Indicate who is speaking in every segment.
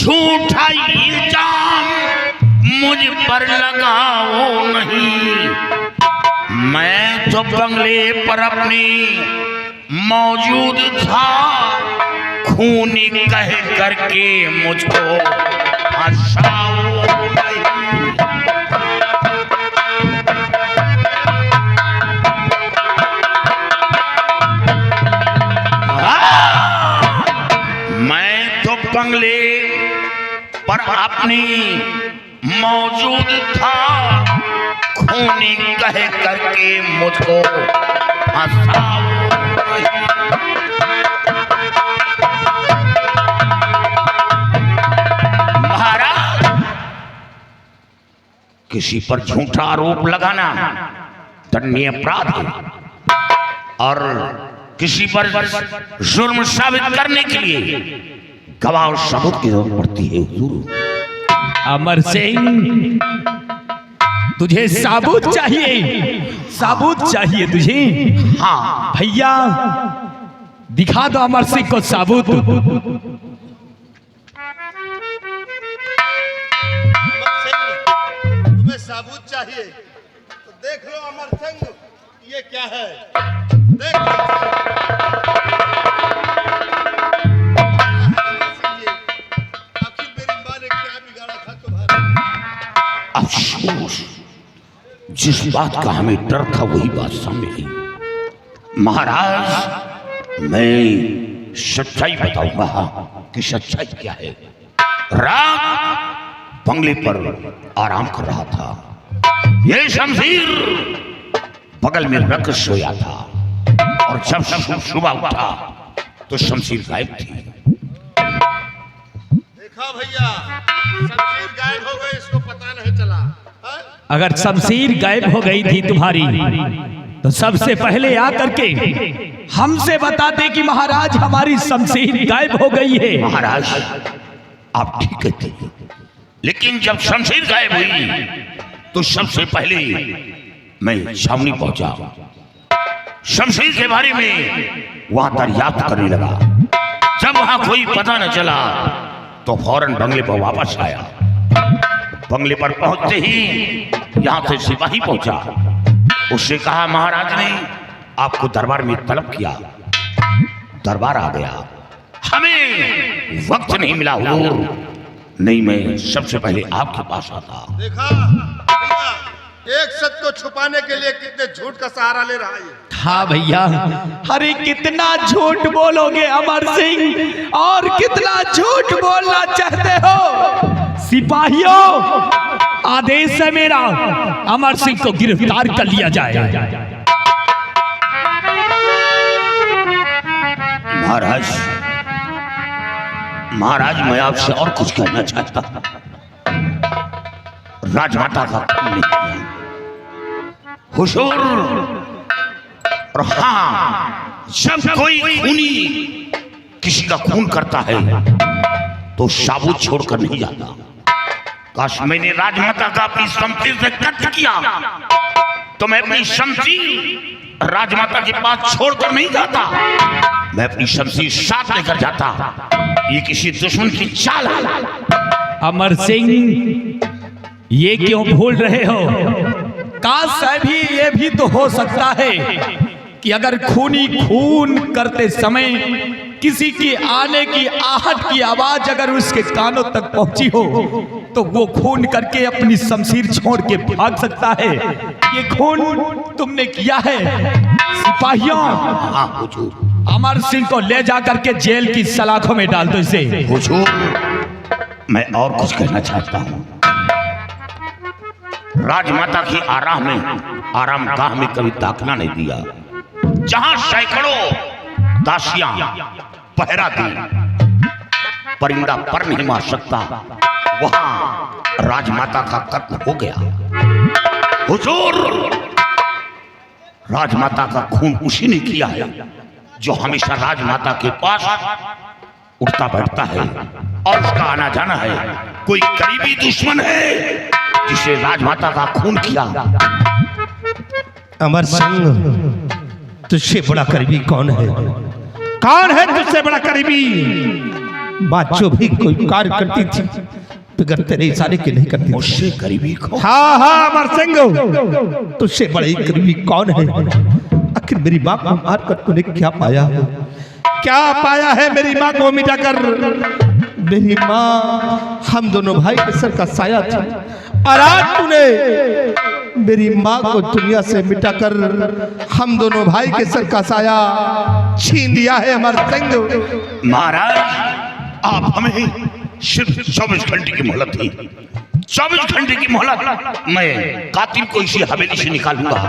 Speaker 1: झूठा इल्जाम मुझ पर लगाओ नहीं। मैं तो बंगले पर अपनी मौजूद था, खूनी कह करके मुझको हंसाओ नहीं। मैं तो बंगले पर अपनी मौजूद था, खूनी कह करके मुझको हंसाओ नहीं। महाराज, किसी पर झूठा आरोप लगाना दंडनीय अपराध है और किसी पर जुर्म साबित करने के लिए गवाह और सबूत की जरूरत पड़ती है। हुजूर
Speaker 2: अमर सिंह, तुझे साबुत चाहिए? साबुत चाहिए तुझे?
Speaker 1: हाँ
Speaker 2: भैया दिखा दो अमर सिंह को साबुत।
Speaker 3: तुम्हें साबुत चाहिए तो देख लो अमर सिंह, ये क्या है? देख लो। आखिर मेरी माँ ने क्या बिगाड़ा था तुम्हारा?
Speaker 1: अफसोस, जिस बात का हमें डर था वही बात सामने आई। महाराज, मैं सच्चाई बताऊंगा कि सच्चाई क्या है। रात बंगले पर आराम कर रहा था, ये शमशीर बगल में रख सोया था और जब सुबह उठा तो शमशीर गायब थी।
Speaker 3: देखा भैया, शमशीर गायब हो गई, इसको पता नहीं चला। है?
Speaker 2: अगर शमशीर गायब हो गई थी तुम्हारी तो सबसे पहले आकर के हमसे बताते कि महाराज हमारी शमशीर गायब हो गई है।
Speaker 1: महाराज, आप ठीक कहते हैं, लेकिन जब शमशीर गायब हुई तो सबसे पहले मैं छावनी पहुंचा, शमशीर के बारे में वहां दरियाफ्त करने लगा। जब वहां कोई पता न चला तो फौरन बंगले पर वापस आया। बंगले पर पहुंचते ही यहां से सिपाही पहुंचा, उससे कहा महाराज ने आपको दरबार में तलब किया। दरबार आ गया, हमें वक्त नहीं मिला हुजूर, नहीं मैं सबसे पहले आपके पास आता।
Speaker 3: देखा भैया, एक सच को छुपाने के लिए कितने झूठ का सहारा ले रहा है।
Speaker 2: हाँ भैया, अरे कितना झूठ बोलोगे अमर सिंह, और कितना झूठ बोलना चाहते हो? सिपाहियों, आदेश है मेरा, अमर सिंह को गिरफ्तार कर लिया जाए।
Speaker 1: महाराज, मैं आपसे और कुछ कहना चाहता हूं। राजमाता का खून नहीं किया हुजूर, और हाँ, जब कोई खूनी किसी का खून करता है तो साबुत छोड़कर नहीं जाता। काश मैंने राजमाता का अपनी शमशीर से कत्ल किया तो मैं अपनी शमशीर राजमाता के पास छोड़कर नहीं जाता, मैं अपनी शमशीर साथ लेकर जाता। ये किसी दुश्मन की चाल है।
Speaker 2: अमर सिंह, ये क्यों भूल रहे हो? काश अभी ये भी तो हो सकता है कि अगर खूनी खून करते समय किसी की आने की आहट की आवाज अगर उसके कानों तक पहुंची हो तो वो खून करके अपनी शमशीर छोड़ के भाग सकता है। ये खून तुमने किया है। सिपाहियों,
Speaker 1: हाँ हुजूर,
Speaker 2: अमर सिंह को ले जाकर के जेल की सलाखों में डाल दो इसे।
Speaker 1: हुजूर, मैं और कुछ कहना चाहता हूँ। राजमाता की आरामगाह में कभी दाखिला नहीं दिया। जहां सैकड़ों दासियां पहरा दी, परिंदा पर नहीं मार सकता, वहां राजमाता का कत्ल हो गया। हुजूर, राजमाता का खून उसी ने किया है जो हमेशा राजमाता के पास उठता बैठता है और उसका आना जाना है। कोई करीबी दुश्मन है जिसे राजमाता का खून किया।
Speaker 4: अमर सिंह, तुझसे बड़ा करीबी कौन है? कौन है तुझसे बड़ा करीबी? बात जो भी कोई कार्य करती थी बगैर तेरे इशारे के नहीं करती।
Speaker 1: मुझसे करीबी कौन?
Speaker 4: हाँ हाँ अमर सिंह, तुझसे बड़े करीबी कौन है? आखिर मेरी माँ को मार कर तूने क्या पाया? क्या पाया है मेरी माँ को मिटाकर? मेरी माँ हम दोनों भाई के सर का साया थी और आज तूने मेरी माँ को दुनिया से मिटाकर हम दोनों भाई के सर का साया छीन लिया है अमर सिंह।
Speaker 1: महाराज, आप हमें सिर्फ 24 घंटे की मोहलत दी। 24 घंटे की मोहलत। मैं कातिल को इसी हवेली से निकालूंगा।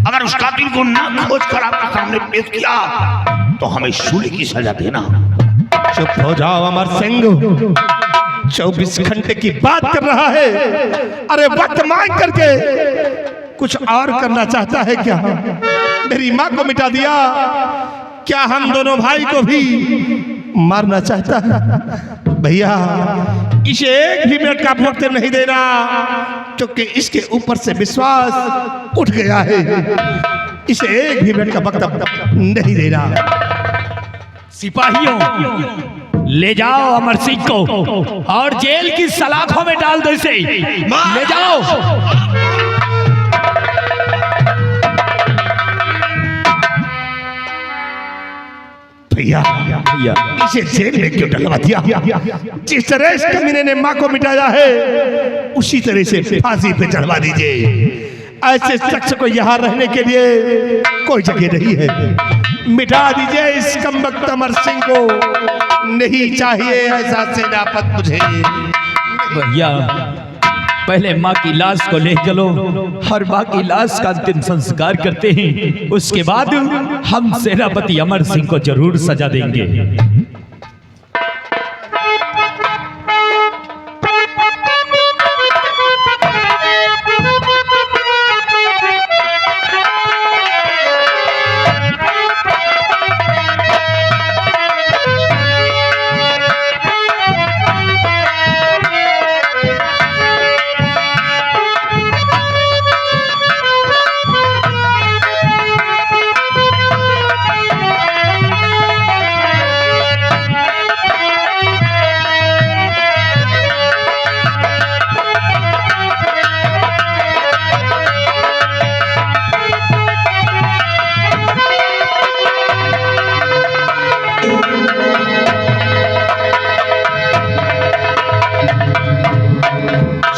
Speaker 1: अगर उस कातिल को ना खोज कर आपके सामने पेश किया तो हमें सूली की सजा देना।
Speaker 4: चुप हो जाओ अमर सिंह, 24 घंटे की बात कर रहा है। अरे वक्त मांग करके कुछ और करना चाहता है क्या? मेरी माँ को मिटा दिया, क्या हम दोनों भाई को भी मारना चाहता है? भैया इसे एक भी मिनट का वक्त नहीं देना, क्योंकि इसके ऊपर से विश्वास उठ गया है। इसे एक भी मिनट का वक्त नहीं देना।
Speaker 2: सिपाहियों, ले जाओ अमर सिंह को और जेल की सलाखों में डाल दो इसे। ले जाओ।
Speaker 4: भैया इसे जेल में क्यों डलवा दिया? जिस तरह इस कमीने ने माँ को मिटाया है उसी तरह से फांसी पे चढ़वा दीजिए। ऐसे शख्स को यहाँ रहने के लिए कोई जगह नहीं है। मिटा दीजिए इस कमबख्त अमर सिंह को। नहीं चाहिए ऐसा सेनापत मुझे।
Speaker 2: भैया पहले माँ की लाश को ले चलो और माँ की लाश का अंतिम संस्कार करते हैं। उसके बाद हम सेनापति अमर सिंह को जरूर सजा देंगे।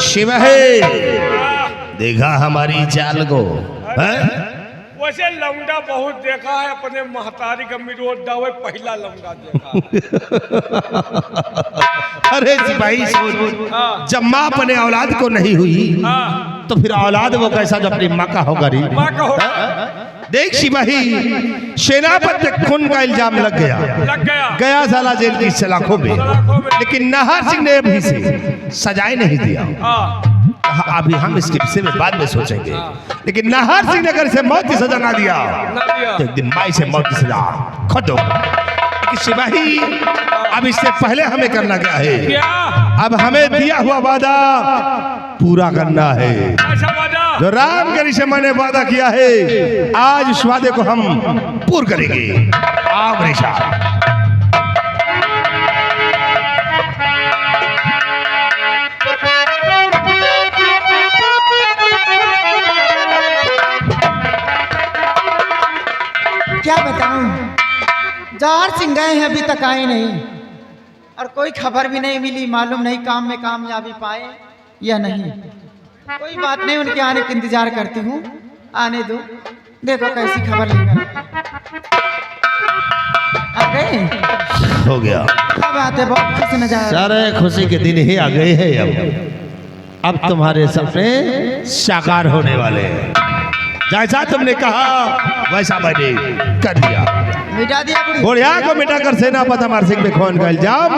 Speaker 4: शिव है, देखा हमारी चाल को?
Speaker 5: वैसे लौंडा बहुत देखा है, अपने महतारी का मिरोड दावे पहला लौंडा देखा।
Speaker 4: अरे सिपाही सोच, जब माँ अपने औलाद को नहीं हुई तो फिर औलाद वो कैसा जो अपनी माँ का होगा? री
Speaker 5: माँ का होगा।
Speaker 4: देख सिपाही, सेनापति खून का इल्जाम लग गया गया साला जेल की सलाखों में, लेकिन नाहर सिंह ने अभी से सजाए नहीं दिया। अभी हम इसके विषय में बाद में सोचेंगे, लेकिन नाहर सिंह ने अगर इसे मौत की सजा ना दिया तो एक दिन माई से मौत की सजा खुद होगी। सिपाही अब इससे पहले हमें करना क्या है? अब हमें दिया हुआ वादा पूरा करना है। जो रामगढ़ी से मैंने वादा किया है, आज उस वादे को हम पूर्ण करेंगे। आओ मेरे साथ।
Speaker 6: क्या बताऊं, जौहर सिंह गए हैं अभी तक आए नहीं, और कोई खबर भी नहीं मिली। मालूम नहीं काम में कामयाबी पाए या नहीं। कोई बात नहीं, उनके आने का इंतजार करती हूँ। आने दो, देखो कैसी खबर लेकर आ गए।
Speaker 4: हो गया,
Speaker 6: क्या बात है, बहुत खुश नजारा।
Speaker 4: सारे खुशी के दिन ही आ गए हैं। अब तुम्हारे सपने साकार होने वाले हैं। जैसा तुमने कहा वैसा मैंने कर दिया।
Speaker 6: मिटा दिया
Speaker 4: बुढ़िया को मिटाकर सेनापति अमर सिंह पे खून का इल्जाम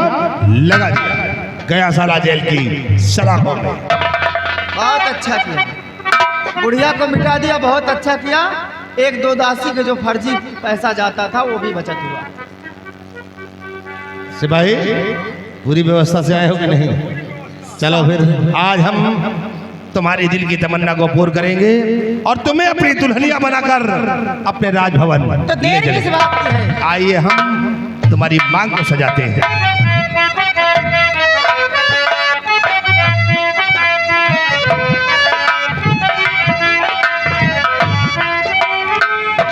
Speaker 4: लगा दिया गया साला जेल की सलाखों में।
Speaker 6: बहुत अच्छा किया, बुढ़िया को मिटा दिया, बहुत अच्छा किया। एक दो दासी के जो फर्जी पैसा जाता था वो भी बचत हुआ।
Speaker 4: सिपाही पूरी व्यवस्था से आए हो कि नहीं? चलो फिर आज हम तुम्हारी दिल की तमन्ना को पूर्ण करेंगे और तुम्हें अपनी दुल्हनिया बनाकर अपने राजभवन
Speaker 6: तो
Speaker 4: ले
Speaker 6: देर किस
Speaker 4: चलेंगे।
Speaker 6: बात की है?
Speaker 4: आइए हम तुम्हारी मांग को सजाते हैं।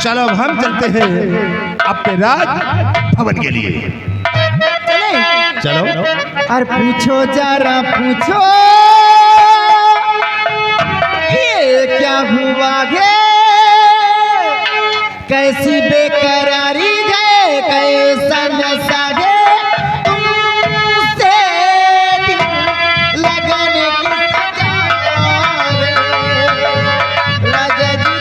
Speaker 4: चलो अब हम चलते हैं अपने राज भवन के लिए।
Speaker 6: चले
Speaker 4: चलो।
Speaker 6: और पूछो जरा पूछो ये क्या हुआ है, कैसी बेकरारी है, कैसा नशा है तुमसे दिल लगाने की सजा है। राजा जी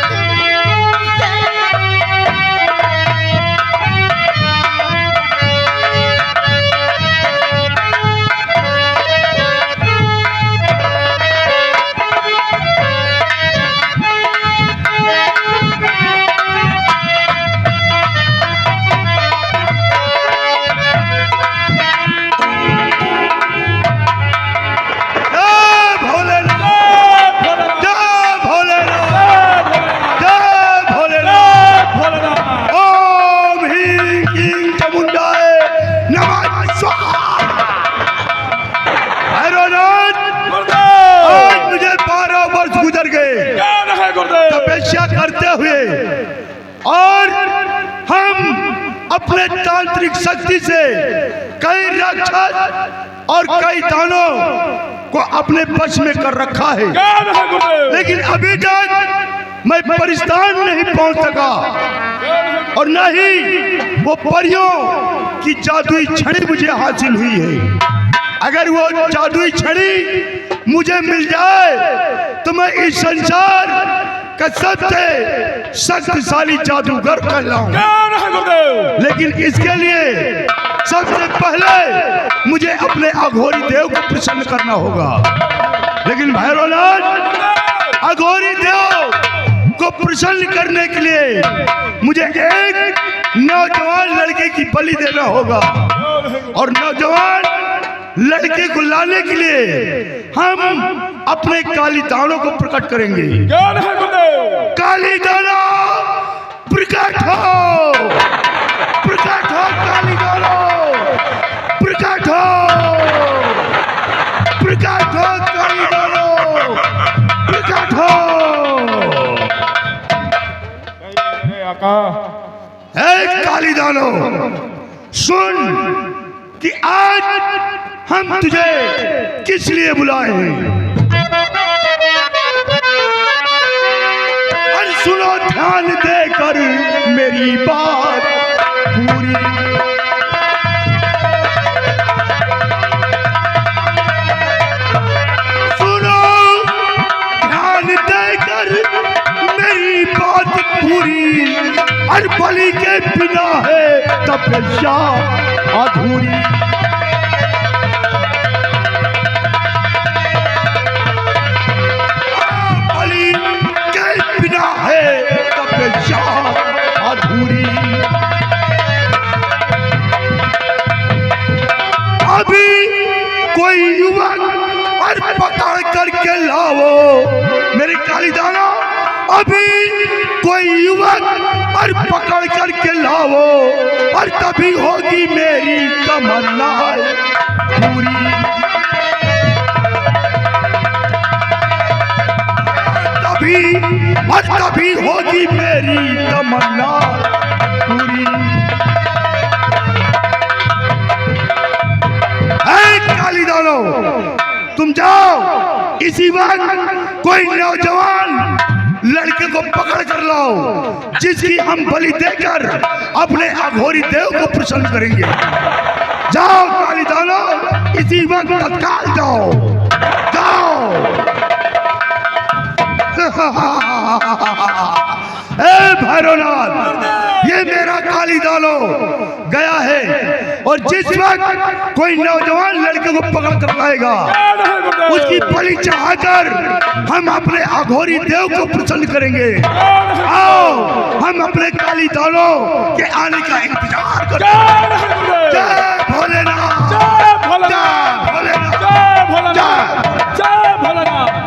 Speaker 4: तपस्या करते हुए और हम अपने तांत्रिक शक्ति से कई राक्षस और कई दानों को अपने वश में कर रखा है, लेकिन अभी तक मैं परिस्तान नहीं पहुंच सका और न ही वो परियों की जादुई छड़ी मुझे हासिल हुई है। अगर वो जादुई छड़ी मुझे मिल जाए तो मैं इस संसार का सबसे शक्तिशाली जादूगर कहलाऊंगा। लेकिन इसके लिए सबसे पहले मुझे अपने अघोरी देव को प्रसन्न करना होगा। लेकिन भैरवनाथ, अघोरी देव को प्रसन्न करने के लिए मुझे एक नौजवान लड़के की बलि देना होगा और नौजवान लड़के को लाने के लिए हम अपने काली दानों को प्रकट करेंगे। काली दाना प्रकट हो, प्रकट हो, काली दानों प्रकट हो, प्रकट हो, काली दानों प्रकट हो। एक काली दानों सुन कि आज हम तुझे किस लिए बुलाए हैं। और सुनो ध्यान देकर मेरी बात पूरी। सुनो ध्यान देकर मेरी बात पूरी। और बलि के बिना है तपस्या अधूरी। अधूरी अभी कोई युवक और पकड़ करके लाओ मेरी काली दाना। अभी कोई युवक और पकड़ करके लाओ और तभी होगी मेरी तमन्ना पूरी। और तभी होगी मेरी तमन्ना पूरी। काली दानों, तुम जाओ इसी वक्त कोई नौजवान लड़के को पकड़ कर लाओ जिसकी हम बलि देकर अपने अघोरी देव को प्रसन्न करेंगे। जाओ काली दानों, इसी वक्त तत्काल जाओ, जाओ। भैरवनाथ, ये मेरा काली दानों गया है और जिस वक्त कोई नौजवान लड़के को पकड़ कर लाएगा उसकी बलि चढ़ाकर हम अपने अघोरी देव को प्रसन्न करेंगे। आओ हम अपने काली दानों के आने का इंतजार करें। जय भोलेनाथ, जय भोलेनाथ, जय भोलेनाथ, जय भोलेनाथ।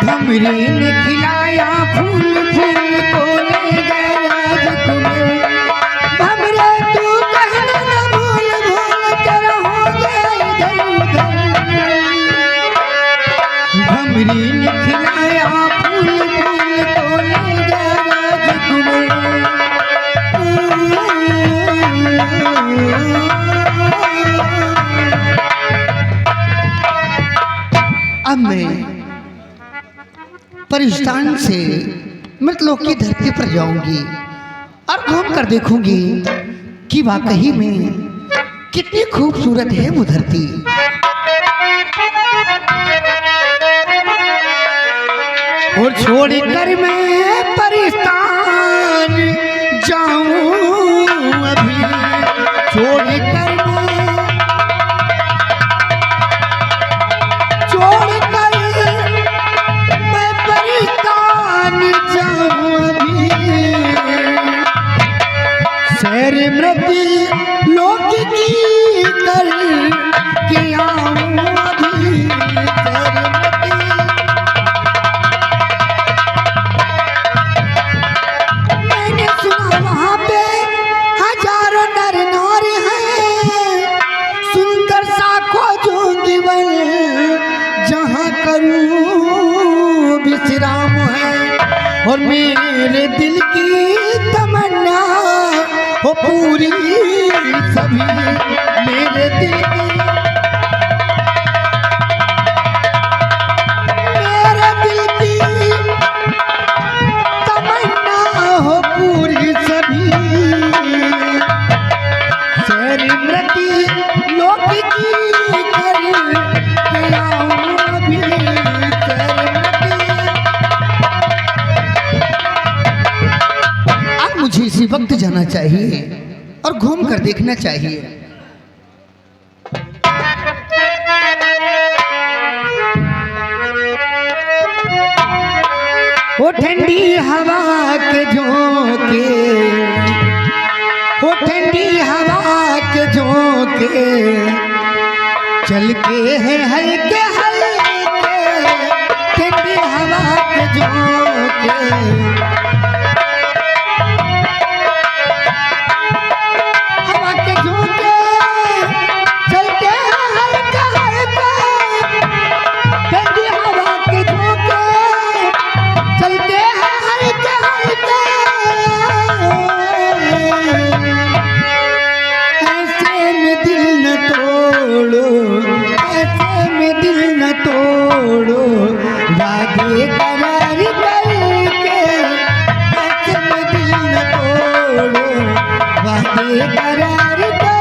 Speaker 7: भमरी ने खिलाया फूल फूल को ले गया राजकुमार। भमरे तू कहना न भूल भूल तेरा हो गया इधर उधर। भमरी ने खिलाया फूल फूल को ले गया राजकुमार। अब मैं परिस्तान से मृतलोक की धरती पर जाऊंगी और घूम कर देखूंगी कि वाकई में कितनी खूबसूरत है वो धरती। और छोड़कर मैं परिस्तान जाऊं अभी, छोड़कर मैं परिस्तान जाऊं अभी। सैर मृत्यु लोक की कर के आऊं अभी। सैर मैंने सुना वहां पे हजारों नर नारी हैं, सुंदर सा खोजूंगी वन जहां करूं विश्राम है। और मेरे दिल की तमन्ना हो पूरी सभी, मेरे दिल की तमन्ना हो पूरी सभी। सैर मृत्यु लोक की कर के आऊं अभी। सैर मृत्यु अब मुझे इसी वक्त जाना चाहिए और घूम कर देखना चाहिए। वो ठंडी हवा के झोंके, वो ठंडी हवा के झोंके चल के है हल्के हल्के। ठंडी हवा के झोंके हवा के झोंके चलते हैं हल्के हल्के। ठंडी हवा के झोंके चलते हैं हल्के हल्के। ऐसे में दिल न तोड़ो, ऐसे में दिल न तोड़ो, वादे करार करके। ऐसे में दिल न तोड़ो, वादे करार करके।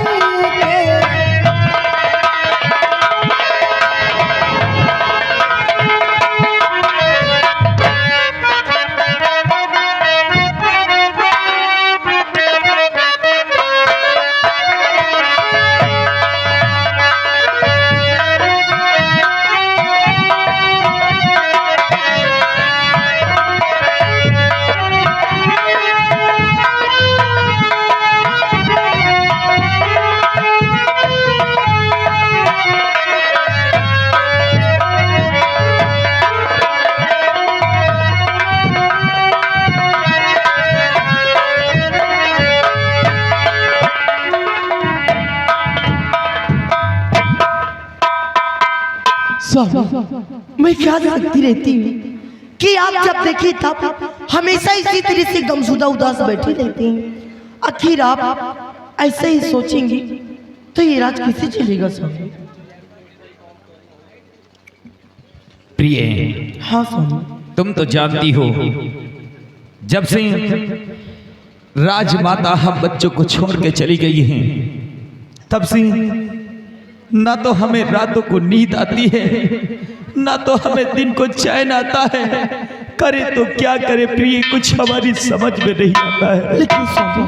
Speaker 7: मैं क्या देखती रहती हूँ कि आप जब देखिए तब हमेशा इसी तरह से गमशुदा उदास बैठी रहती हैं। आखिर आप ऐसे ही सोचेंगी तो ये राज किसे चलेगा स्वामी?
Speaker 2: प्रिय,
Speaker 7: हाँ स्वामी।
Speaker 2: तुम तो जानती हो जब से राजमाता हम बच्चों को छोड़ के चली गई हैं तब से ना तो हमें रातों को नींद आती है ना तो हमें दिन को चैन आता है। करे तो क्या करे प्रिय, कुछ हमारी समझ में नहीं आता है।
Speaker 7: लेकिन स्वामी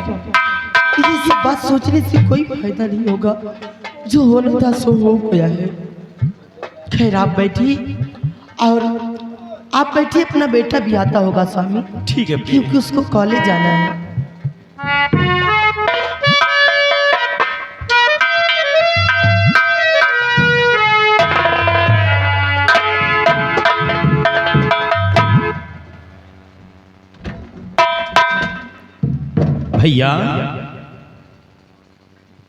Speaker 7: ये सब बात सोचने से कोई फायदा नहीं होगा, जो होना था सो हो गया है। खैर आप बैठिए और आप बैठिए, अपना बेटा भी आता होगा स्वामी।
Speaker 2: ठीक है,
Speaker 7: क्योंकि उसको कॉलेज जाना है।
Speaker 2: भैया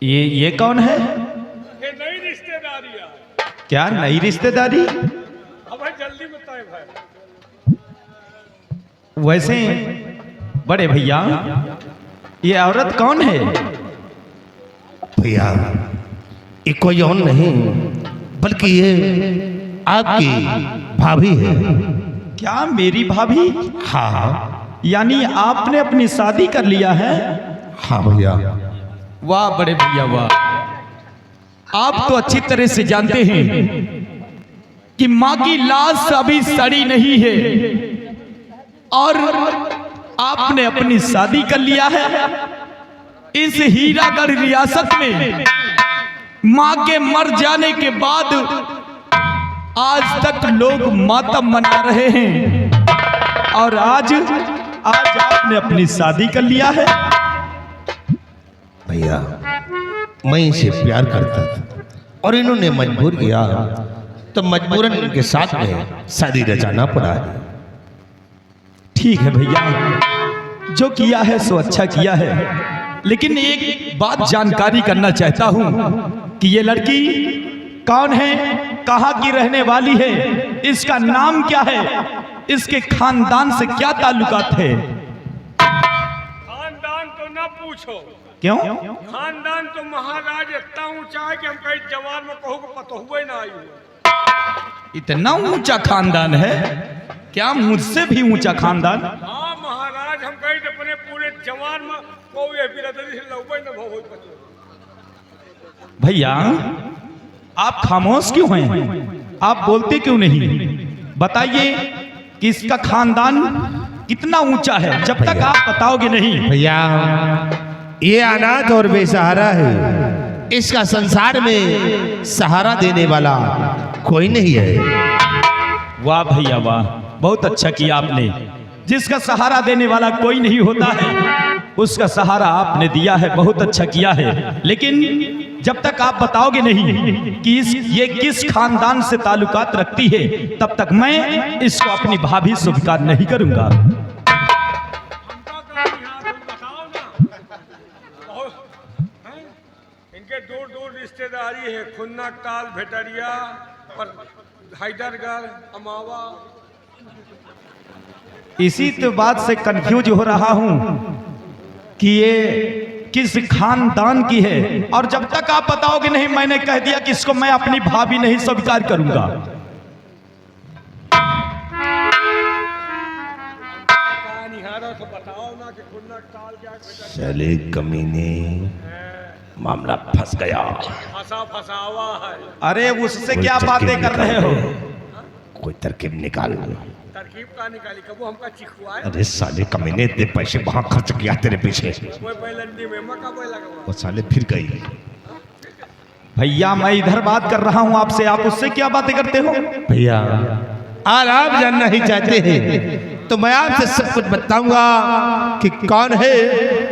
Speaker 2: ये कौन है?
Speaker 5: ये नई रिश्तेदारी है।
Speaker 2: क्या नई रिश्तेदारी?
Speaker 5: अब जल्दी बताए भाई।
Speaker 2: वैसे बड़े भैया ये औरत कौन है?
Speaker 4: भैया ये कोई और नहीं बल्कि ये आपकी भाभी है।
Speaker 2: क्या मेरी भाभी?
Speaker 4: हाँ
Speaker 2: यानी आपने अपनी शादी कर लिया है?
Speaker 4: हाँ भैया।
Speaker 2: वाह बड़े भैया वाह। आप तो अच्छी तरह से जानते हैं कि माँ की लाश अभी सड़ी नहीं है और आपने अपनी शादी कर लिया है। इस हीरागढ़ रियासत में माँ के मर जाने के बाद आज तक लोग मातम मना रहे हैं और आज आपने अपनी शादी कर लिया है।
Speaker 4: भैया मैं इनसे प्यार करता था और इन्होंने मजबूर किया तो मजबूरन इनके साथ में शादी रचाना पड़ा है।
Speaker 2: ठीक है भैया, जो किया है सो अच्छा किया है, लेकिन एक बात जानकारी करना चाहता हूं कि ये लड़की कौन है, कहां की रहने वाली है, इसका नाम क्या है, इसके खानदान से क्या ताल्लुकात है?
Speaker 5: खानदान तो ना पूछो।
Speaker 2: क्यों?
Speaker 5: खानदान तो महाराज इतना ऊंचा है कि हम कहीं जवान में कहूँ पता हुआ ही ना आई।
Speaker 2: इतना ऊंचा खानदान है? क्या मुझसे भी ऊंचा खानदान?
Speaker 5: हाँ महाराज, हम कहीं अपने पूरे जवान में कोई बिरादरी से लौबे न हो।
Speaker 2: भैया आप खामोश क्यों हैं? आप बोलते क्यों नहीं? बताइए कि इसका खानदान कितना ऊंचा है। जब तक आप बताओगे नहीं।
Speaker 4: भैया ये अनाथ और बेसहारा है, इसका संसार में सहारा देने वाला कोई नहीं है।
Speaker 2: वाह भैया वाह, बहुत अच्छा किया आपने। जिसका सहारा देने वाला कोई नहीं होता है उसका सहारा आपने दिया है, बहुत अच्छा किया है। लेकिन जब तक आप बताओगे नहीं कि ये किस खानदान से ताल्लुकात रखती है, तब तक मैं इसको अपनी भाभी स्वीकार नहीं करूंगा।
Speaker 5: इनके दूर दूर रिश्तेदारी है, खुन्ना ताल भेटरिया और हैदरगढ़ अमावा।
Speaker 2: इसी तो बात से कंफ्यूज हो रहा हूं कि ये किस खानदान की है, और जब तक आप बताओगे नहीं मैंने कह दिया कि इसको मैं अपनी भाभी नहीं स्वीकार करूंगा।
Speaker 5: तो बताओ ना कि खुन्ना ताल क्या
Speaker 4: चले कमीने मामला फंस गया।
Speaker 5: फसावा है।
Speaker 2: अरे उससे क्या बातें कर रहे हो?
Speaker 4: कोई तरकीब निकाल।
Speaker 5: तरकीब का निकाली कबू हमका चिखुआ है।
Speaker 4: अरे साले कमीने इतने पैसे वहां खर्च किया तेरे पीछे।
Speaker 5: कोई बैलंडी में मका बोल लगा
Speaker 4: वो साले फिर गई।
Speaker 2: भैया मैं इधर बात कर रहा हूं आपसे, आप उससे क्या बातें करते हो?
Speaker 4: भैया और आप जानना ही चाहते हैं तो मैं आपसे सब कुछ बताऊंगा कि कौन है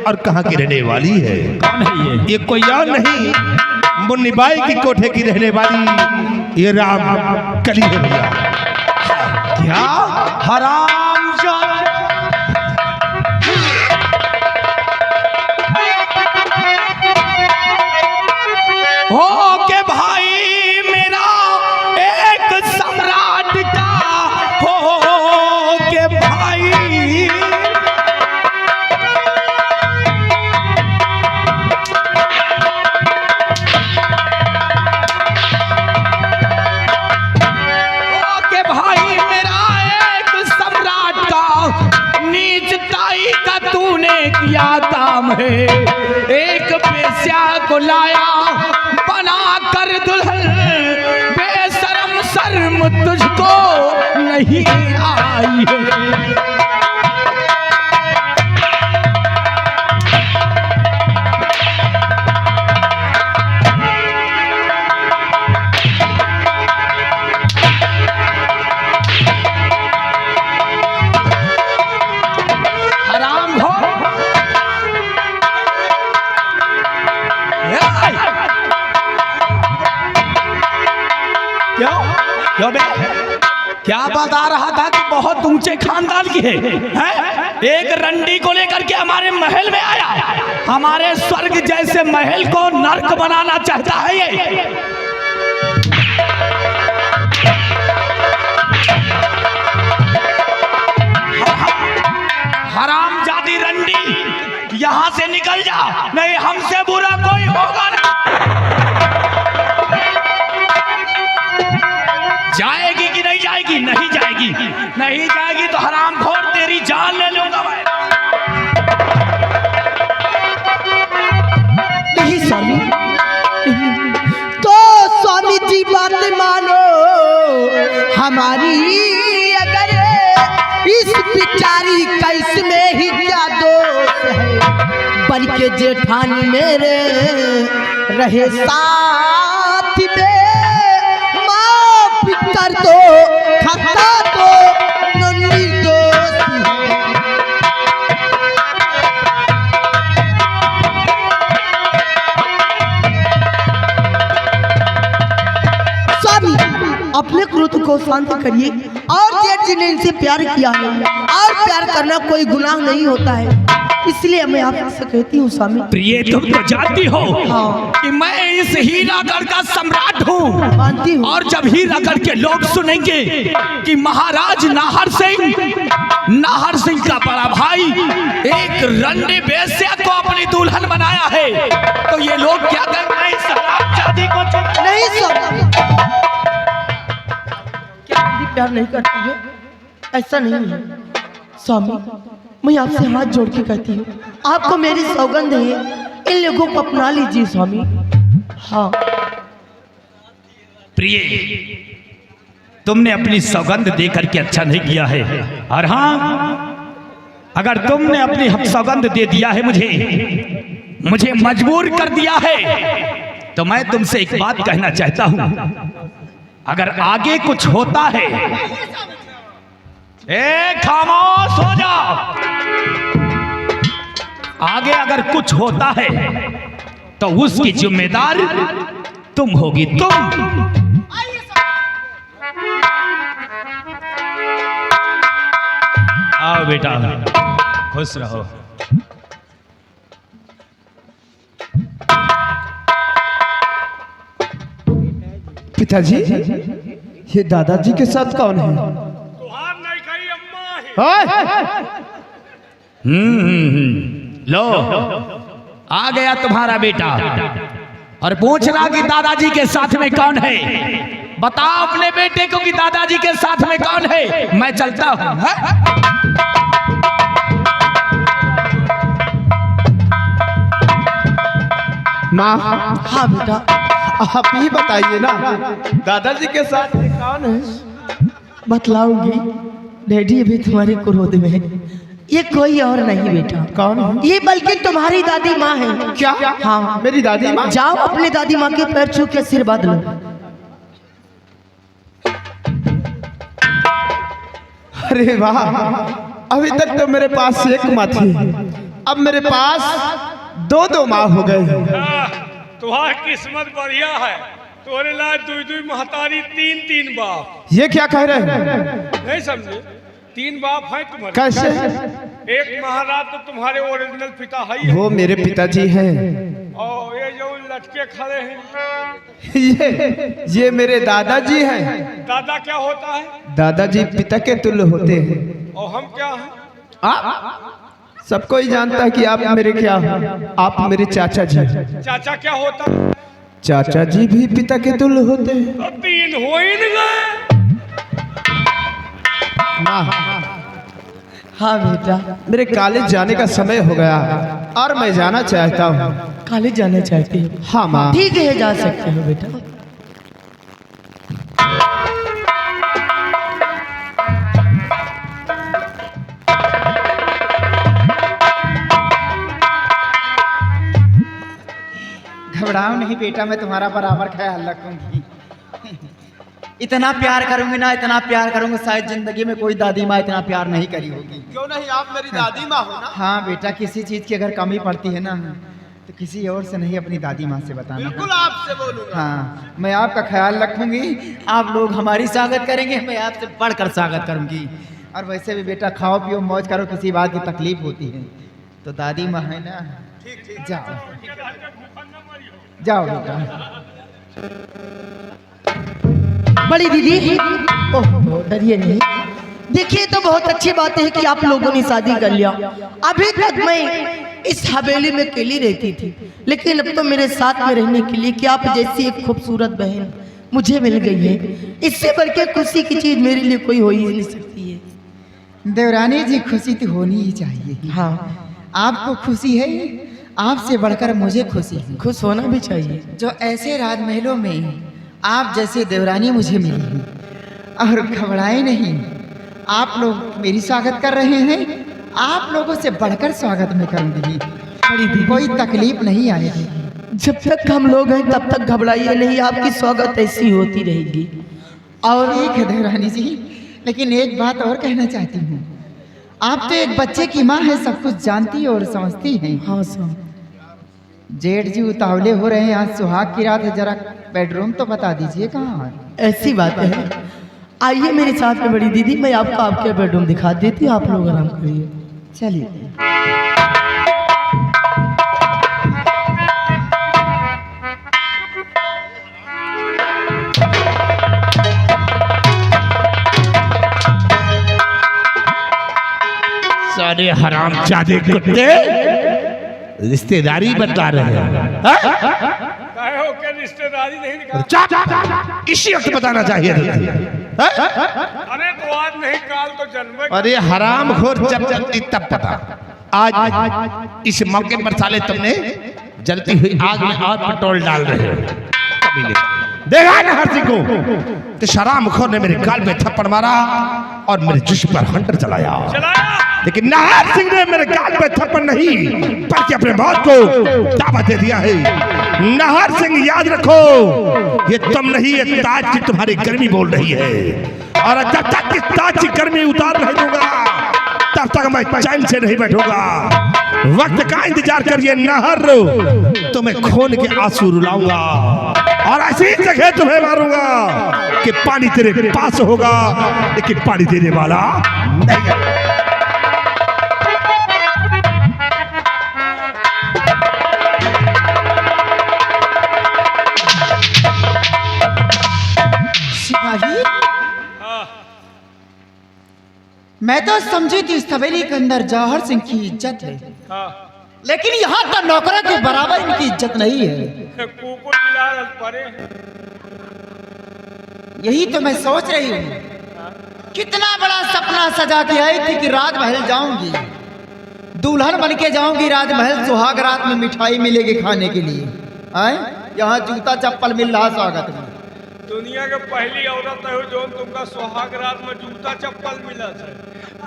Speaker 4: और कहां की रहने वाली है।
Speaker 2: कौन है
Speaker 4: ये कोई और नहीं मुन्नी बाई की कोठे की रहने वाली ये राम कली है भैया।
Speaker 2: क्या हराम हो के भाई मेरा एक सम्राट का हो के भाई किया काम है। एक बेस्या को लाया बना कर दुल्हन, बेशरम शर्म तुझको नहीं आई है। क्यों बे? क्या बता रहा था कि बहुत ऊंचे खानदान की है? एक रंडी को लेकर के हमारे महल में आया, हमारे स्वर्ग जैसे महल को नर्क बनाना चाहता है ये। हरामजादी रंडी, यहां से निकल जा, नहीं हमसे बुरा कोई होगा ना। जाएगी कि नहीं जाएगी? नहीं जाएगी, नहीं जाएगी तो हरामखोर तेरी जान ले लूंगा मैं।
Speaker 7: नहीं स्वामी, तो स्वामी जी बात मानो हमारी, अगर इस बिचारी कैस में ही क्या दोष है, बन के जेठानी मेरे रहे साथ में, कर दो खता तो निर्दोष स्वामी, अपने क्रोध को शांत करिए। और जेठ जी ने इनसे प्यार किया है, और प्यार करना कोई गुनाह नहीं होता है, इसलिए मैं आपसे कहती हूँ स्वामी।
Speaker 2: प्रिय, तुम तो जानती हो
Speaker 7: हाँ।
Speaker 2: कि मैं इस हीरागढ़ का सम्राट हूँ,
Speaker 7: मानती हूँ।
Speaker 2: और जब हीरागढ़ के लोग सुनेंगे कि महाराज नाहर सिंह का बड़ा भाई एक रंडी बेस्या को अपनी दुल्हन बनाया है, तो ये लोग क्या करेंगे? इस हरामजादी को
Speaker 7: नहीं स्वामी, क्या दीदी प्यार नहीं करती है? ऐसा नहीं है स्वामी, मैं आपसे हाथ जोड़ के कहती हूँ, आपको मेरी सौगंध है, इन लोगों को अपना लीजिए स्वामी। हाँ
Speaker 2: प्रिय, तुमने अपनी सौगंध देकर के अच्छा नहीं किया है, और हाँ, अगर तुमने अपनी सौगंध दे दिया है मुझे मजबूर कर दिया है, तो मैं तुमसे एक बात कहना चाहता हूं, अगर आगे कुछ होता है, खामोश हो जाओ, आगे अगर कुछ होता है तो उसकी जिम्मेदार तुम होगी, तुम। आओ बेटा, खुश रहो।
Speaker 4: पिताजी, ये दादाजी के साथ कौन है?
Speaker 5: तुहार नहीं कही अम्मा है।
Speaker 2: लो, आ गया तुम्हारा बेटा, और पूछ रहा कि दादाजी के साथ में कौन है। बताओ अपने बेटे को कि दादाजी के साथ में कौन है, मैं चलता हूं।
Speaker 4: माँ,
Speaker 7: हाँ बेटा,
Speaker 4: आप ही बताइए ना, दादाजी के साथ में कौन है?
Speaker 7: बतलाऊंगी डैडी, अभी तुम्हारे क्रोध में है। ये कोई और नहीं बेटा।
Speaker 4: कौन है?
Speaker 7: ये बल्कि तुम्हारी दादी माँ है।
Speaker 4: क्या?
Speaker 7: हाँ,
Speaker 4: मेरी दादी माँ।
Speaker 7: जाओ अपने दादी माँ के पैर छू के आशीर्वाद लो।
Speaker 4: अरे वाह, अभी तक तो मेरे पास एक माँ थी, अब मेरे पास दो माँ हो गए।
Speaker 5: तुम्हारी किस्मत बढ़िया है, तोरे ला दुई महतारी तीन बाप।
Speaker 4: ये क्या कह रहे हैं?
Speaker 5: नहीं समझे? 3 बाप हैं तुम्हारे।
Speaker 4: कैसे?
Speaker 5: एक महाराज तो तुम्हारे ओरिजिनल पिता है ही है।
Speaker 4: वो मेरे पिताजी हैं।
Speaker 5: और ये जो लटके खड़े हैं,
Speaker 4: ये मेरे दादाजी हैं।
Speaker 5: दादा क्या होता है?
Speaker 4: दादाजी पिता के तुल्य होते हैं।
Speaker 5: और हम क्या हैं?
Speaker 4: आप सबको ही जानता है कि आप मेरे क्या हो, आप मेरे चाचा जी।
Speaker 5: चाचा क्या होता है?
Speaker 4: चाचा जी भी पिता के तुल्य होते हैं।
Speaker 5: तो 3 हो ही नहीं गए।
Speaker 7: हाँ बेटा,
Speaker 4: मेरे कॉलेज जाने का समय हो गया और मैं जाना चाहता हूँ।
Speaker 7: कॉलेज जाना चाहती हो?
Speaker 4: हाँ माँ।
Speaker 7: ठीक है, जा सकते हो बेटा।
Speaker 6: घबराओ नहीं बेटा, मैं तुम्हारा बराबर ख्याल रखूंगी। इतना प्यार करूंगी ना, इतना प्यार करूंगी, शायद जिंदगी में कोई दादी माँ इतना प्यार नहीं करी होगी।
Speaker 4: क्यों नहीं, आप मेरी दादी माँ हो ना।
Speaker 6: हाँ बेटा, किसी चीज की अगर कमी पड़ती है ना, तो किसी और से नहीं, अपनी दादी माँ से बताना।
Speaker 4: बिल्कुल आपसे बोलूंगा।
Speaker 6: हाँ, मैं आपका ख्याल रखूंगी, आप लोग हमारी स्वागत करेंगे, मैं आपसे बढ़कर स्वागत करूंगी। और वैसे भी बेटा खाओ पियो मौज करो, किसी बात की तकलीफ होती है तो दादी माँ है ना। जाओ जाओ बेटा।
Speaker 7: बड़ी दीदी, ओह डरिए नहीं। देखिए तो बहुत अच्छी बात है कि आप लोगों ने शादी कर लिया। अभी तक मैं इस हवेली में अकेली रहती थी, लेकिन अब तो मेरे साथ में रहने के लिए कि आप जैसी एक खूबसूरत बहन मुझे मिल गई है, इससे बढ़ के खुशी की चीज मेरे लिए कोई हो ही नहीं सकती है।
Speaker 6: देवरानी जी खुशी तो होनी ही चाहिए।
Speaker 7: हाँ,
Speaker 6: आपको खुशी है, आपसे बढ़कर मुझे खुशी है।
Speaker 7: खुश होना भी चाहिए।
Speaker 6: जो ऐसे राजमहलों में आप जैसे देवरानी मुझे मिली है, और घबराए नहीं, आप लोग मेरी स्वागत कर रहे हैं, आप लोगों से बढ़कर स्वागत मैं करूंगी। कोई तकलीफ नहीं आएगी।
Speaker 7: जब तक हम लोग हैं तब तक घबराइए नहीं, आपकी स्वागत ऐसी होती रहेगी।
Speaker 6: और एक है देवरानी जी, लेकिन एक बात और कहना चाहती हूँ। आप तो एक बच्चे की माँ है, सब कुछ जानती और समझती हैं।
Speaker 7: हाँ सब।
Speaker 6: जेठ जी उतावले हो रहे हैं, आज सुहाग की रात है, जरा बेडरूम तो बता दीजिए कहाँ है।
Speaker 7: ऐसी बात है, आइए मेरे साथ में बड़ी दीदी, मैं आपको आपके बेडरूम दिखा देती हूँ, आप लोग आराम करिए।
Speaker 6: चलिए।
Speaker 4: सारे हराम जादे कुत्ते रिश्तेदारी बतला रहे हैं।
Speaker 5: काहे हो के रिश्तेदारी नहीं निकाल?
Speaker 4: इसी वक्त बताना चाहिए था।
Speaker 5: अरे तो आज नहीं काल तो जन्मे।
Speaker 4: अरे हराम खोर, जब जल्दी तब पता। आज इस मौके पर साले तुमने जलती हुई आग में और पेट्रोल डाल रहे हो। देखा ना हर को तो शराब खोर ने मेरे गाल में थप्पड़ मारा और मेरे जिस्म पर हंटर चलाया। लेकिन नाहर सिंह ने मेरे गाल पे थप्पड़ नहीं बल्कि अपने मौत को दावा दे दिया है। नाहर सिंह याद रखो, ये तुम नहीं, ये ताज की तुम्हारी गर्मी बोल रही है, और जब तक इस ताज की गर्मी उतार नहीं दूंगा तब तक मैं चैन से नहीं बैठूंगा। वक्त का इंतजार करिए नाहर, तुम्हें खून के आंसू रुलाऊंगा और ऐसी जगह तुम्हें मारूंगा कि पानी तेरे पास होगा लेकिन पानी देने वाला नहीं।
Speaker 6: सिपाही, मैं तो समझी थी इस हवेली के अंदर जौहर सिंह की इज्जत है, लेकिन यहाँ तो नौकरों के बराबर इनकी इज्जत नहीं है।
Speaker 5: कुकुर बिलाल परे।
Speaker 6: यही तो मैं सोच रही हूँ, कितना बड़ा सपना सजा के आई थी कि राजमहल जाऊंगी, दुल्हन बन के जाऊंगी राजमहल, सुहाग रात में मिठाई मिलेगी खाने के लिए। आए यहाँ जूता चप्पल मिल रहा स्वागत में।
Speaker 5: दुनिया के पहली औरत है जो तुमका सुहाग रात में जूता चप्पल मिला है,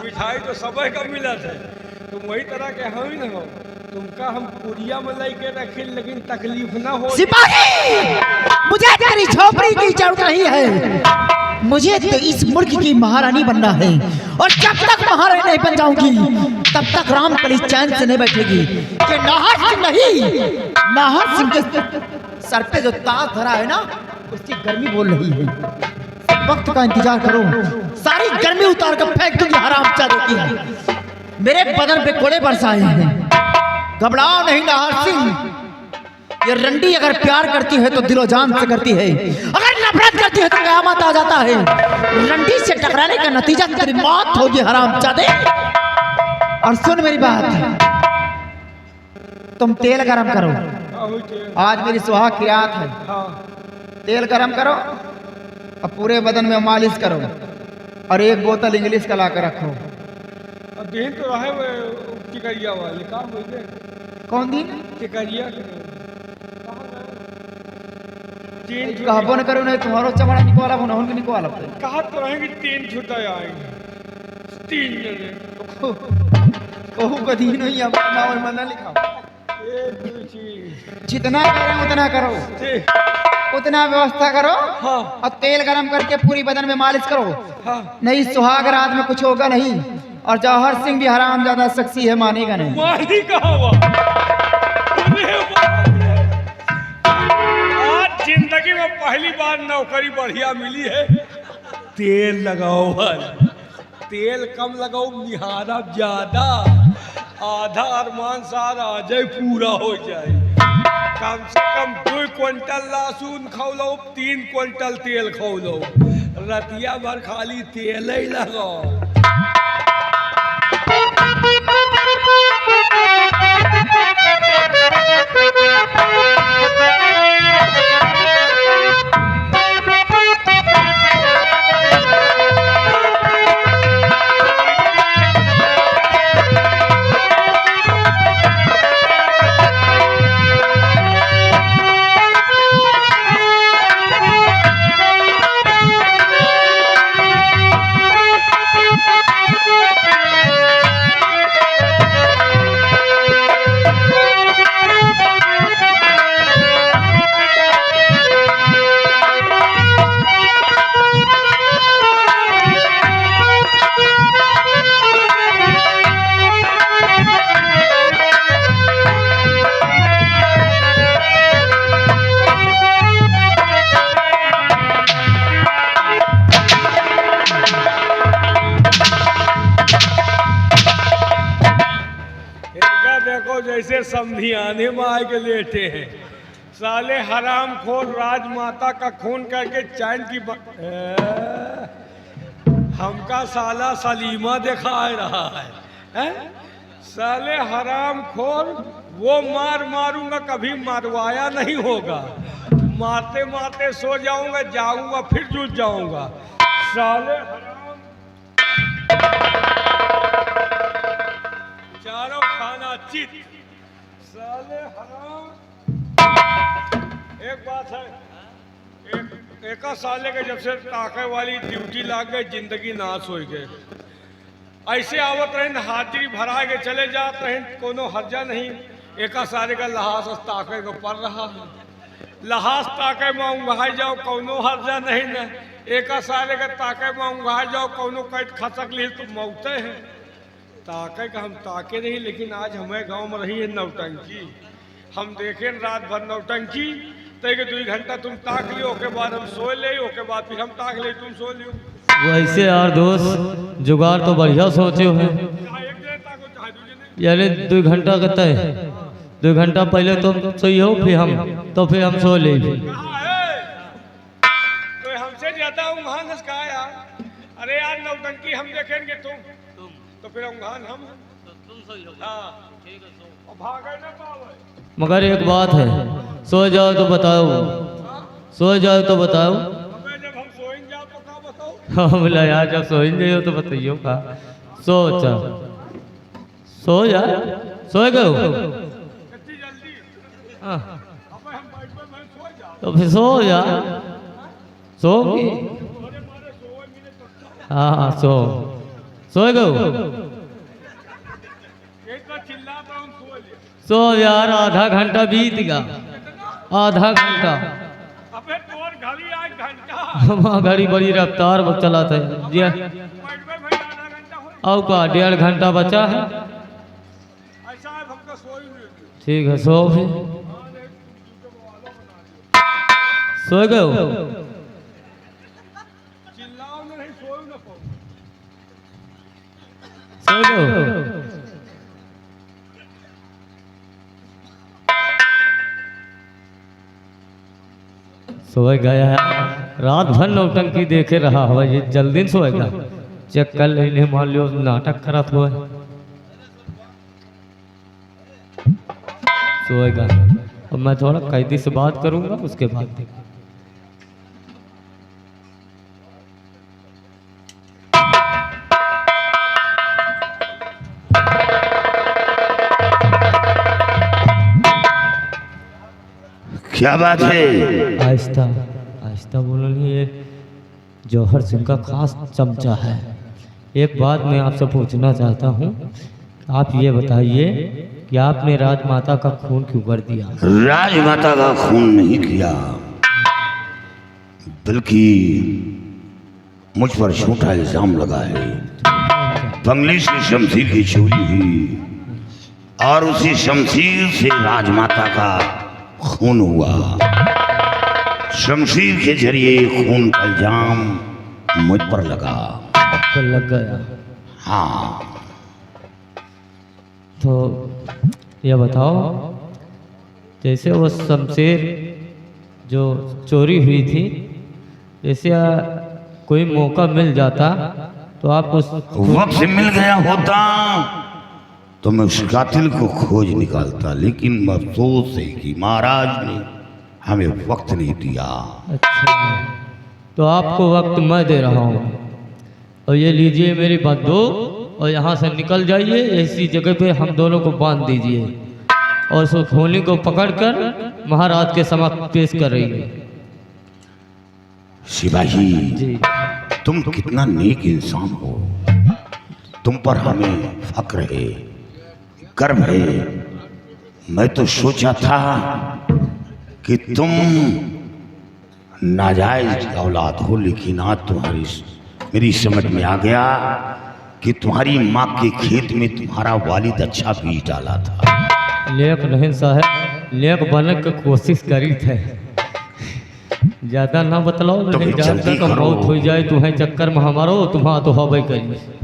Speaker 5: मिठाई तो सबे का मिला है। तुम वही तरह के हम ही न हो, तुमका हम पुरिया में लेके रखे लेकिन तकलीफ ना हो।
Speaker 6: सिपाही, मुझे तेरी झोपड़ी की जरूरत नहीं है, मुझे तो इस मुल्क की महारानी बनना है, और जब तक महारानी नहीं बन जाऊंगी तब तक रामकली चैन से नहीं बैठेगी। कि नाहर सिंह नहीं, नाहर सिंह के सर पे जो ताज धरा है ना, उसकी गर्मी बोल रही है। वक्त का इंतजार करो, सारी गर्मी उतार कर फेंक दूंगी हरामजादे की। मेरे बदन पे कोड़े बरसाए हैं, घबराओ नहीं नाहर सिंह। ये रंडी अगर प्यार करती है तो दिलो जान से करती है, अगर नफरत करती है तो कयामत आ जाता है। रंडी से टकराने का नतीजा तेरी मौत होगी हरामजादे। और सुन मेरी बात, तुम तेल गरम करो, आज मेरी सुहाग की रात है। तेल गरम करो और पूरे बदन में मालिश करो, और एक बोतल इंग्लिश का ला कर रखो।
Speaker 5: दिन तो रहे टिकरिया वाले काम हो गए।
Speaker 6: कौन दिन?
Speaker 5: टिकरिया
Speaker 6: कहबो न करो, नहीं तुम्हारो चमड़ा निकवाला हो, न निकवाला।
Speaker 5: कहा तो रहेंगे 3 छुट्टा आएंगे, 3 जने।
Speaker 6: कहू का दिन ही अब नाम में ना लिखाओ। जितना करें उतना करो, उतना व्यवस्था करो।
Speaker 5: हाँ।
Speaker 6: और तेल गरम करके पूरी बदन में मालिश करो।
Speaker 5: हाँ।
Speaker 6: नहीं सुहाग रात में कुछ होगा नहीं, और जौहर सिंह भी हराम ज्यादा शख्सी है, मानेगा नहीं।
Speaker 5: मानी कहा हुआ। आज जिंदगी में पहली बार नौकरी बढ़िया मिली है। तेल लगाओ, तेल कम लगाओ निहारा ज्यादा, आधा अरमान सार आ जाए पूरा हो जाए। कम से कम 2 क्विंटल लहसुन खौलो, 3 क्विंटल तेल खौलो, रतिया भर खाली तेल ही लगाओ। जैसे समधियाने में आए के लेटे हैं, साले हराम खोर राजमाता का खून करके चैन की हमका साला सलीमा दिखा रहा है? साले हराम खोर, वो मारूंगा कभी मरवाया नहीं होगा, मारते मारते सो जाऊंगा, जाऊंगा फिर जुट जाऊंगा। साले हराम चारों खाना चित, साले हराम। एक बात है, एक साले के जब से ताके वाली ड्यूटी लाग गई, जिंदगी नाश हो गए। ऐसे आवत रहे, हाजिरी भरा के चले जात रहे, कोनो हर्जा नहीं। एक साले का लहास ताके को पड़ रहा है, लहास ताके में उंघाई जाओ, कोनो हर्जा नहीं न। एक साले का ताके में उंघाई जाओ, कोनो कैट खसक ली तो मौते हैं। ताके का हम ताके नहीं, लेकिन आज हमें गांव में रही है नौटंकी। हम देखें रात भर नौटंकी, तो 2 घंटा तुम ताक लियो, ओके बाद हम सो ले, ओके बाद फिर हम ताक ले, तुम सो लियो।
Speaker 8: वैसे यार दोस्त, जुगाड़ तो बढ़िया सोचे हो, यानी 2 घंटा का तय, 2 घंटा पहले तुम सोई हो, फिर हम सो ले।
Speaker 5: तो हमसे ज्यादा उंघान हंसका यार। अरे यार नौटंकी हम देखेंगे, तुम तो फिर उंघान हम, हाँ, और भागे न पावे।
Speaker 8: मगर एक बात है, सो जाओ तो बताओ, सो जाओ तो बताओ।
Speaker 5: जब हम सोएं जाओ तो क्या बताओ?
Speaker 8: हाँ बोला यार, जब सो जाओ तो बताइयो का। सो जा, सो जा, सो गए हो?
Speaker 5: इतनी जल्दी?
Speaker 8: हाँ,
Speaker 5: अब हम बैठ पे मैं सो जाओ।
Speaker 8: तो फिर सो जा, सो
Speaker 5: अरे मारे सोए मिले तो
Speaker 8: हाँ सो गए।
Speaker 5: एक बार चिल्लाता हूँ, सो ले।
Speaker 8: सो यार, आधा घंटा बीत गया, आधा घंटा।
Speaker 5: अबे तोर घड़ी आज घंटा,
Speaker 8: हमारा गाड़ी बड़ी रफ्तार में चलाता है जी।
Speaker 5: बैठ पे मैं आधा घंटा हो।
Speaker 8: और का 1.5 घंटा बचा है।
Speaker 5: ऐसा है, हमका सोई नहीं।
Speaker 8: ठीक है, सो फिर सो गए हो?
Speaker 5: चिल्लाओ नहीं, सोई न पाओ।
Speaker 8: सो गए हो? सो गया है, रात भर नौटंकी देखे रहा हो, ये जल्दी सोएगा। चेक कर लेने, मान लियो नाटक करत हुआ सोएगा। अब मैं थोड़ा कैदी से बात करूंगा, उसके बाद देखो।
Speaker 1: क्या बात है?
Speaker 8: आहिस्ता आहिस्ता बोलो, ये जौहर सिंह का खास चमचा है। एक बात मैं आपसे पूछना चाहता हूँ, आप ये बताइए कि आपने राजमाता का खून क्यों कर दिया?
Speaker 1: राजमाता का खून नहीं किया, बल्कि मुझ पर झूठा इल्जाम लगा है। बंगले से शमशीर की चोरी हुई और उसी शमशीर से राजमाता का खून हुआ। शमशीर के जरिए खून का इल्जाम मुझ पर लगा।
Speaker 8: आपको लग गया?
Speaker 1: हाँ।
Speaker 8: तो ये बताओ, जैसे वो शमशेर जो चोरी हुई थी, जैसे कोई मौका मिल जाता तो आप उस
Speaker 1: वक्त मिल गया होता तो मैं उस कातिल को खोज निकालता, लेकिन अफसोस है कि महाराज ने हमें वक्त नहीं दिया।
Speaker 8: अच्छा, तो आपको वक्त मैं दे रहा हूँ, और ये लीजिए मेरी बंदूक, और यहाँ से निकल जाइए। ऐसी जगह पे हम दोनों को बांध दीजिए और उस खूनी को पकड़कर महाराज के समक्ष पेश कर रही है।
Speaker 1: सिपाही
Speaker 8: जी,
Speaker 1: तुम कितना नेक इंसान हो, तुम पर हमें फक्र है, गर्व है। मैं तो सोचा था कि तुम नाजायज औलाद हो, लेकिन आज मेरी समझ में आ गया कि तुम्हारी माँ के खेत में तुम्हारा वालिद अच्छा बीज डाला था।
Speaker 8: लेक नहीं साहब, लेक बनने की कोशिश करी थे। ज्यादा ना बतलाओ,
Speaker 1: तो
Speaker 8: नहीं
Speaker 1: फिर जल्दी
Speaker 8: जानता तो
Speaker 1: करो।
Speaker 8: मौत हो जाए तुम्हें चक्कर में हमारो, तुम्हारा तो हवाई करिए।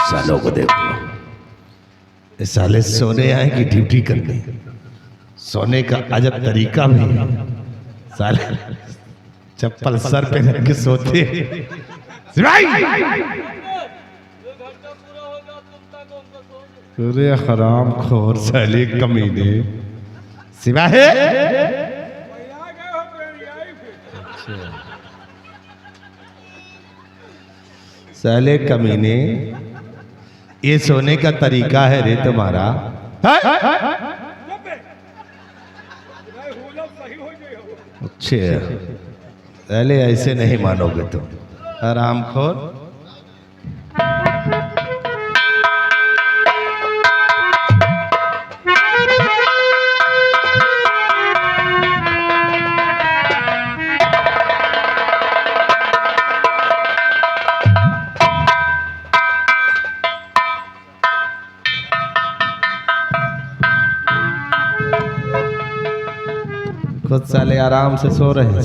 Speaker 4: सालों को देखो, ये साले सोने आए कि ड्यूटी करने। सोने का अजब तरीका भी है। साले चप्पल सर पे रख के सोते। अरे हराम खोर साले कमीने। सिवाहे साले कमीने, ये सोने का तरीका है रे तुम्हारा? अच्छे, पहले ऐसे नहीं मानोगे तुम, हरामखोर। खुद साले आराम से सो रहे हैं।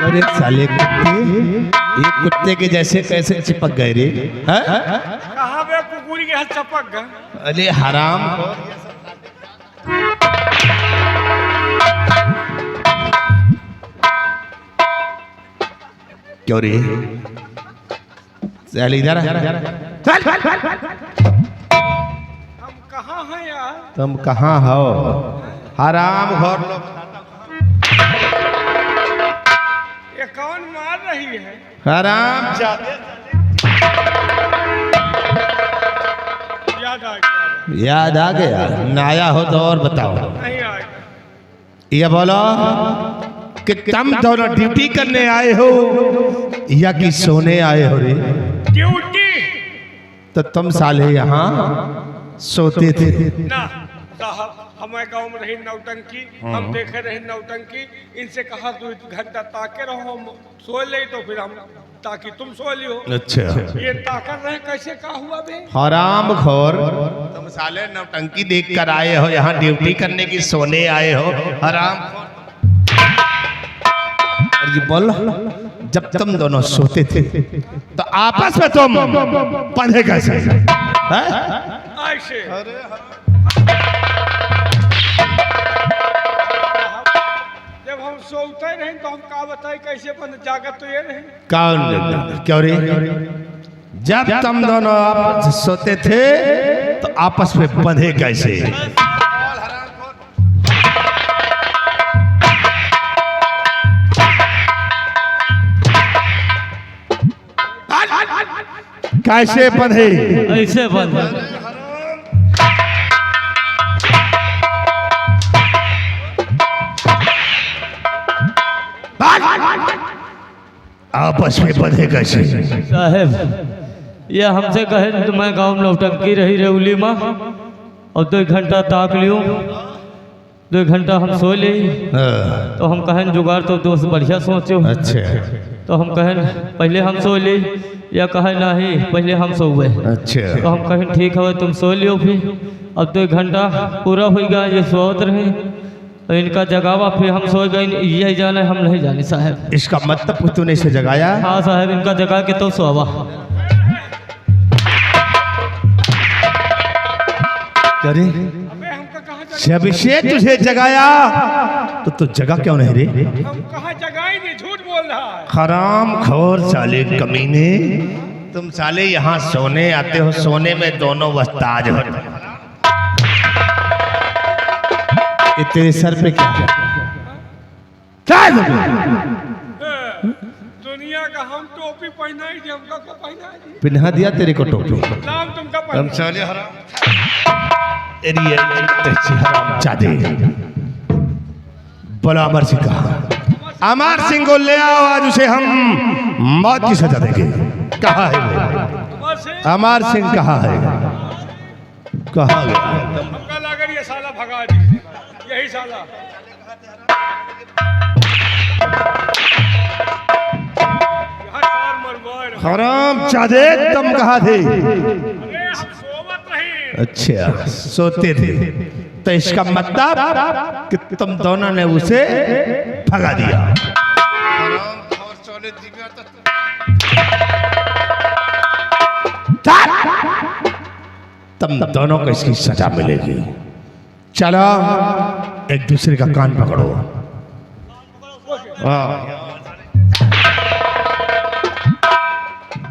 Speaker 4: अरे साले कुत्ते, ये कुत्ते के जैसे कैसे चिपक गए रे?
Speaker 5: कहाँ बे कुकुरी के हाथ चपक गए?
Speaker 4: अरे हराम, क्यों रे? चल इधर चल।
Speaker 5: हम कहाँ हैं यार?
Speaker 4: तुम कहाँ हो? हराम घोर लोग।
Speaker 5: ये कौन मार रही है?
Speaker 4: हराम जादे।
Speaker 5: याद आ गया?
Speaker 4: याद आ गया? नया हो तो और बताओ।
Speaker 5: नहीं आएगा।
Speaker 4: ये बोलो कि तुम दोनों ड्यूटी करने आए हो या कि सोने आए हो रे?
Speaker 5: ड्यूटी
Speaker 4: तो तुम साले यहाँ सोते थे।
Speaker 5: ना साहब, हमारे गांव में रही नौटंकी, हम देखे रहे नौटंकी। इनसे कहा 2 घंटा ताके रहो, हम सो ले तो फिर हम ताकि तुम सो लियो।
Speaker 4: अच्छा,
Speaker 5: ये ताकर रहे कैसे का हुआ बे?
Speaker 4: हराम खोर, तुम साले नौटंकी देख कर आए हो, यहाँ ड्यूटी करने की सोने आए हो। हराम खोर। और ये बोल, जब तुम दोनों सोते थे तो आपस में तुम पढ़े कैसे?
Speaker 5: ऐसे जब हम सोते रहे तो हम का बताए कैसे बन जागत तो ये रहे।
Speaker 4: कौन? क्यों रे? जब तुम दोनों आपस में सोते थे तो आपस में बंधे कैसे? कैसे बंधे?
Speaker 8: ऐसे बंद।
Speaker 4: आपस में बंधे कैसे?
Speaker 8: साहब, ये हमसे कहे तो मैं गाँव में नौटंकी रही रेउली माँ और 2 घंटा ताक लियो, 2 घंटा हम सो ले। तो हम कहें जुगाड़ तो दोस्त बढ़िया सोचो।
Speaker 4: अच्छा,
Speaker 8: तो हम कहें पहले हम सो ले, या कहे नहीं पहले हम सोए।
Speaker 4: अच्छा।
Speaker 8: तो हम कहें ठीक है तुम सो लियो। फिर अब 2 घंटा पूरा हो गया, ये सोत रहे, इनका जगावा, फिर हम सो गए। ये जाने हम नहीं जाने साहब।
Speaker 4: इसका मतलब तूने इसे जगाया?
Speaker 8: हाँ साहब, इनका जगा के तो सोवा।
Speaker 4: अरे
Speaker 5: अबे हमका कहाँ
Speaker 4: जब इसे तुझे जगाया तो तू जगा क्यों नहीं रे?
Speaker 5: हम कहाँ जगाएंगे? झूठ बोल रहा है।
Speaker 4: हराम खोर साले कमीने, तुम साले यहाँ सोने आते हो, सोने में दोनों वस्ताज हो। ये तेरे सर पे क्या है?
Speaker 5: दुनिया का हम टोपी पहना ही हमका को पहना ही
Speaker 4: पिन्हा दिया तेरे को टोपी?
Speaker 5: नाम तुमका
Speaker 4: हम
Speaker 5: पहना।
Speaker 4: साले हराम चादे। बोला अमर सिंह कहा? अमर सिंह को ले आओ, आज उसे हम मौत की सजा देंगे। कहा है वो?
Speaker 5: बस है।
Speaker 4: अमर सिंह कहा है? कहा गया?
Speaker 5: हमका लगा ये साला भगा दी, यही साला। यहाँ सार मरवाए।
Speaker 4: हराम चादे, तुम कहा थे?
Speaker 5: अरे हम सोवत रहे।
Speaker 4: अच्छा, सोते थे, तो इसका मतलब कि तुम दोनों ने उसे भगा दिया। तुम दोनों को इसकी सजा मिलेगी। चलो एक दूसरे का कान पकड़ो।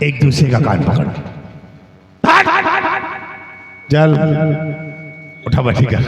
Speaker 4: एक दूसरे का कान पकड़ो। चल उठा बैठी कर।